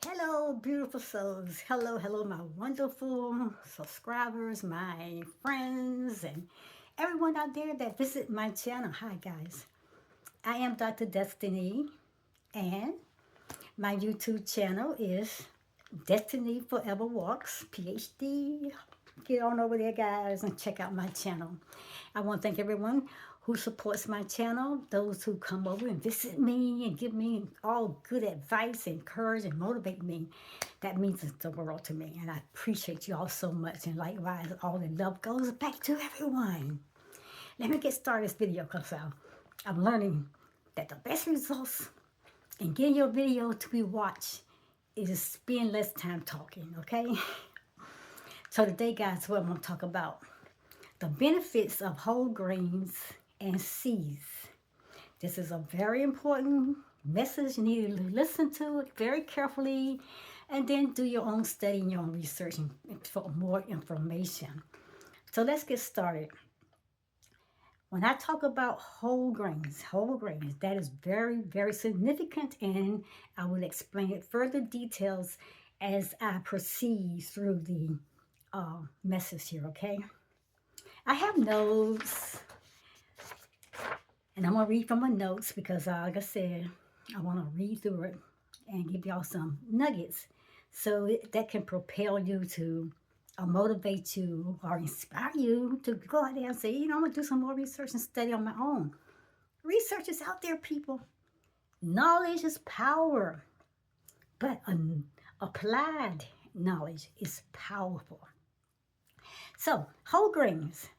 Hello, beautiful souls. Hello, my wonderful subscribers, my friends, and everyone out there that visit my channel. Hi, guys. I am Dr. Destiny, and my YouTube channel is Destiny Forever Walks, Ph.D. Get on over there, guys, and check out my channel. I want to thank everyone who supports my channel, those who come over and visit me and give me all good advice, encourage and motivate me. That means the world to me, and I appreciate you all so much. And likewise, all the love goes back to everyone. Let me get started this video because I'm learning that the best results in getting your video to be watched is spend less time talking, okay? So today, guys, what I'm going to talk about the benefits of whole grains and seeds. This is a very important message. You need to listen to it very carefully and then do your own study and your own research for more information. So let's get started. When I talk about whole grains, that is very, very significant, and I will explain it further details as I proceed through the message here, okay? I have notes, and I'm going to read from my notes because, like I said, I want to read through it and give y'all some nuggets so that can propel you to motivate you or inspire you to go out there and say, I'm going to do some more research and study on my own. Research is out there, people. Knowledge is power, but applied knowledge is powerful. So, whole grains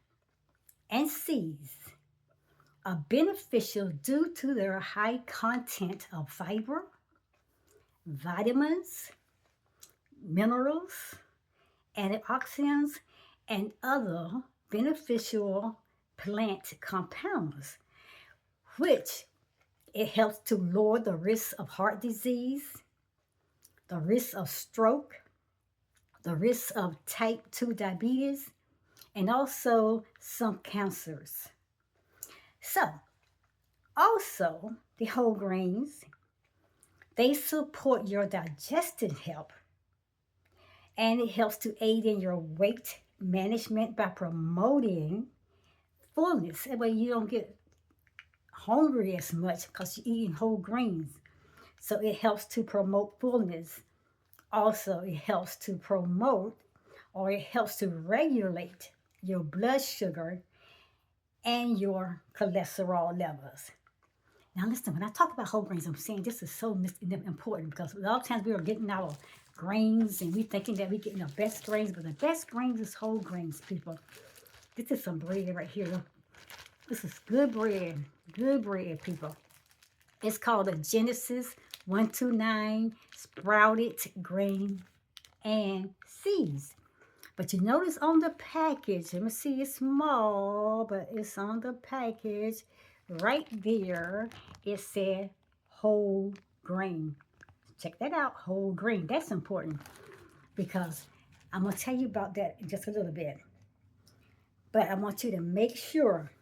and seeds are beneficial due to their high content of fiber, vitamins, minerals, antioxidants, and other beneficial plant compounds, which it helps to lower the risk of heart disease, the risk of stroke, the risk of type 2 diabetes, and also some cancers. So, also, the whole grains, they support your digestive health, and it helps to aid in your weight management by promoting fullness. That way you don't get hungry as much because you're eating whole grains. So it helps to promote fullness. Also, it helps to promote, or it helps to regulate your blood sugar and your cholesterol levels. Now listen, when I talk about whole grains, I'm saying this is so important because a lot of times we are getting our grains and we thinking that we're getting the best grains, but the best grains is whole grains, people. This is some bread right here. This is good bread, people. It's called a Genesis 129 sprouted grain and seeds. But you notice on the package, let me see, it's small, but it's on the package right there. It said whole grain. Check that out, whole grain. That's important because I'm going to tell you about that in just a little bit. But I want you to make sure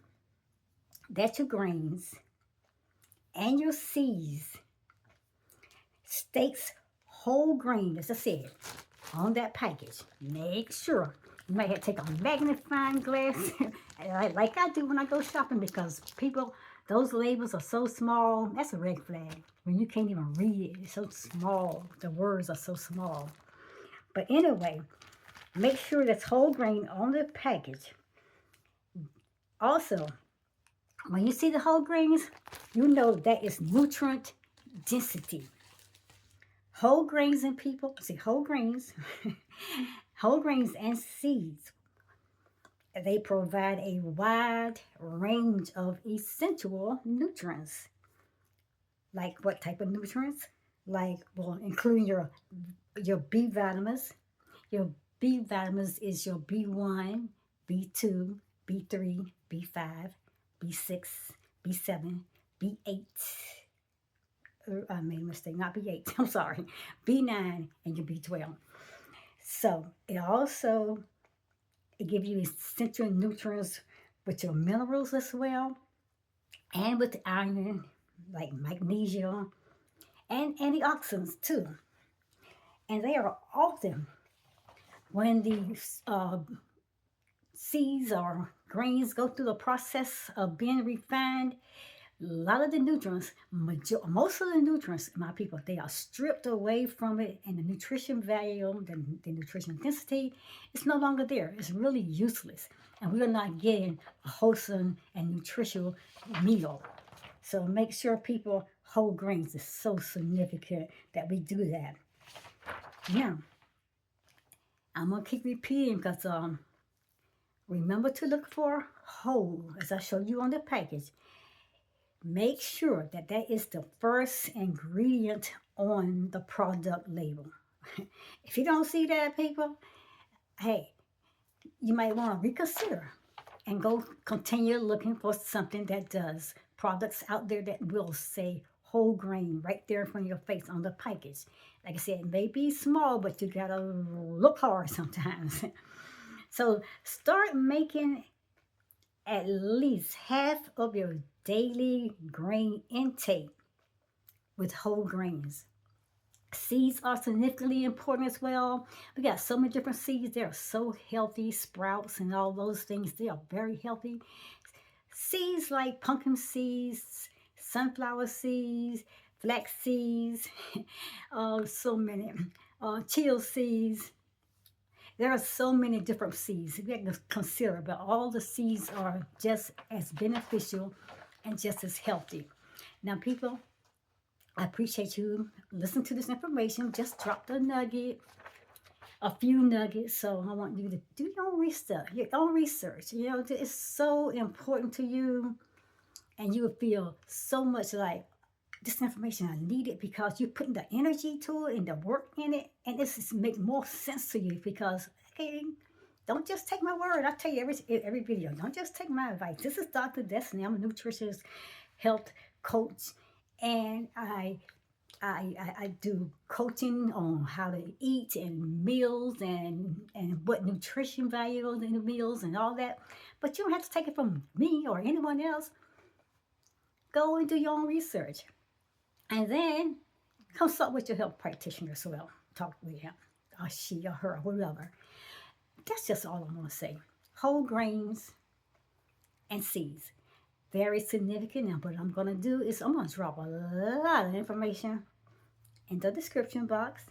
that your grains and your seeds states whole grain, as I said, on that package. Make sure. You might have to take a magnifying glass like I do when I go shopping because people, those labels are so small. That's a red flag when you can't even read it. It's so small. The words are so small. But anyway, make sure that's whole grain on the package. Also, when you see the whole grains, you know that is nutrient density. Whole grains and people, see whole grains, whole grains and seeds, they provide a wide range of essential nutrients. Like what type of nutrients? Like, well, including your B vitamins. Your B vitamins is your B1, B2, B3, B5, B6, B7, B8. I made a mistake, not B8, I'm sorry, B9 and your B12. So it also, it gives you essential nutrients with your minerals as well, and with iron, like magnesium, and antioxidants too. And they are often, when the seeds or grains go through the process of being refined, a lot of the nutrients, most of the nutrients, my people, they are stripped away from it, and the nutrition value, the nutrition density, it's no longer there. It's really useless, and we're not getting a wholesome and nutritional meal. So make sure, people, whole grains is so significant that we do that. Now, I'm gonna keep repeating because remember to look for whole, as I showed you on the package. Make sure that that is the first ingredient on the product label. If you don't see that, people, hey, you might want to reconsider and go continue looking for something that does. Products out there that will say whole grain right there in front of your face on the package. Like I said, it may be small, but you gotta look hard sometimes. So start making at least half of your daily grain intake with whole grains. Seeds are significantly important as well. We got so many different seeds. They are so healthy. Sprouts and all those things, they are very healthy. Seeds like pumpkin seeds, sunflower seeds, flax seeds, so many, chia seeds. There are so many different seeds we have to consider, but all the seeds are just as beneficial and just as healthy. Now, people, I appreciate you listening to this information. Just dropped a nugget, a few nuggets. So I want you to do your own research. Your own research. You know, it's so important to you, and you will feel so much like this information I need it because you're putting the energy to it and the work in it, and this is make more sense to you because hey, don't just take my word. I tell you every video, don't just take my advice. This is Dr. Destiny. I'm a nutritionist, health coach, and I do coaching on how to eat and meals and what nutrition value in the meals and all that. But you don't have to take it from me or anyone else. Go and do your own research. And then consult with your health practitioner as well. Talk with him, or she, or her, or whoever. That's just all I'm going to say. Whole grains and seeds. Very significant. Now, what I'm going to do is I'm going to drop a lot of information in the description box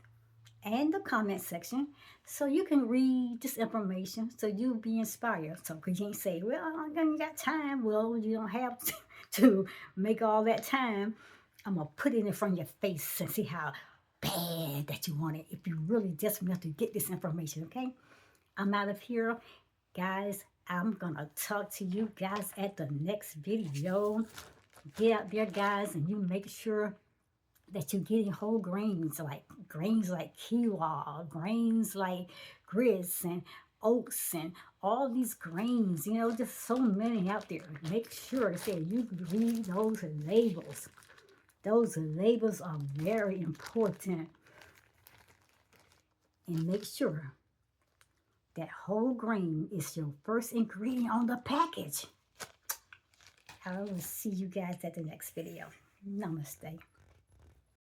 and the comment section so you can read this information so you'll be inspired. So, because you ain't say, well, I ain't got time. Well, you don't have to make all that time. I'm going to put it in front of your face and see how bad that you want it if you really desperate enough to get this information, okay? I'm out of here. Guys, I'm going to talk to you guys at the next video. Get out there, guys, and you make sure that you're getting whole grains like quinoa, grains like grits and oats and all these grains, you know, just so many out there. Make sure that you read those labels. Those labels are very important. And make sure that whole grain is your first ingredient on the package. I will see you guys at the next video. Namaste.